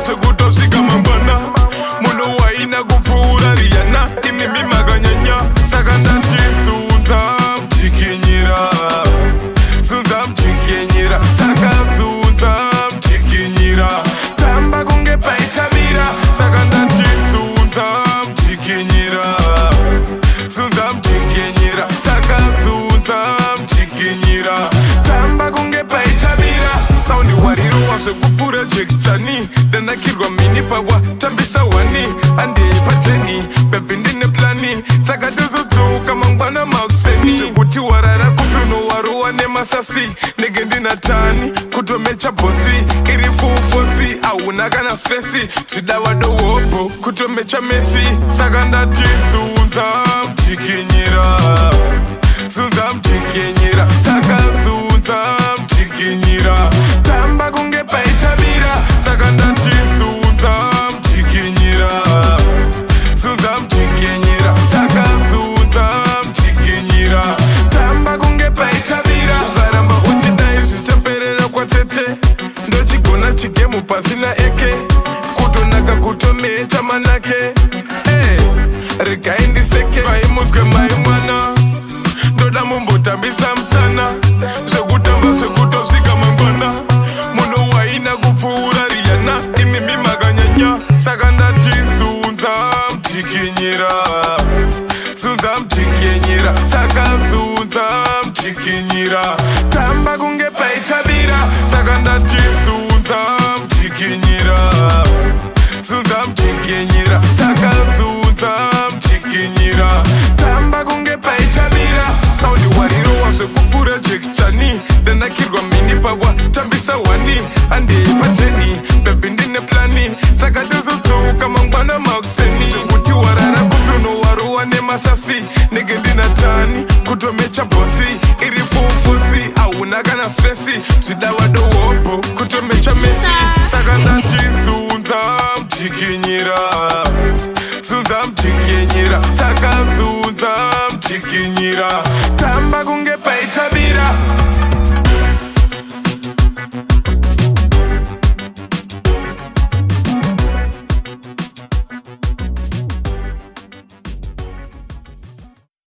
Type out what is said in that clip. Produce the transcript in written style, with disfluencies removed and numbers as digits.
Zvekutamba zvekutosvika mangwana munhu waina kupfuura Rihanna inimi makanyanya saka ndatizunza mchikinyira zunza mchikinyira saka zunza mchikinyira tamba kunge paitamira saka ndatizunza mchikinyira zunza mchikinyira saka zunza mchikinyira tamba kunge paitamira saundi wariro wazvekupfuura jekchani ndanakirwa mini pawa tambisa wani andipateni bebi ndine plani saka tozodzoka mangwana makuseni zvekuti warara kupi waruwa nemasasi nege ndina tani kutomecha bosi iri fufosi hauna kana stresi zvidava dohobo kutomecha mesi saka ndatizunza mchikinyira zunza mchikinyira saka zunza mchikinyira tamba kunge paitamira saka ndatizunza mchikinyira zunza mchikinyira saka zunza mchikinyira tamba kunge paitamira ukaramba uchidai zvichaperera kwatete ndochigona chigemu pasina eke kutonaka kutomecha manake regai ndiseke vaimunzwe mai mwana ndoda mumbotambisa musana zvekutamba zvekutosvika mangwana munhu waina kupfuura Rihanna inimi makanyanya saka ndatizunza mchikinyira zunza mchikinyira saka zunza mchikinyira tamba kunge paitamira saka ndatizunza mchikinyira zunza mchikinyira saka zunza mchikinyira tamba kunge paitamira saundi wariro wazvekupfuura jekchani ndanakirwa mini pawa tambisa wani andipateni bebi ndine plani saka tozodzoka mangwana makuseni zvekuti warara kupi waruwa nemasasi nege ndina tani kutomecha bosi iri fufosi hauna kana stresi zvidava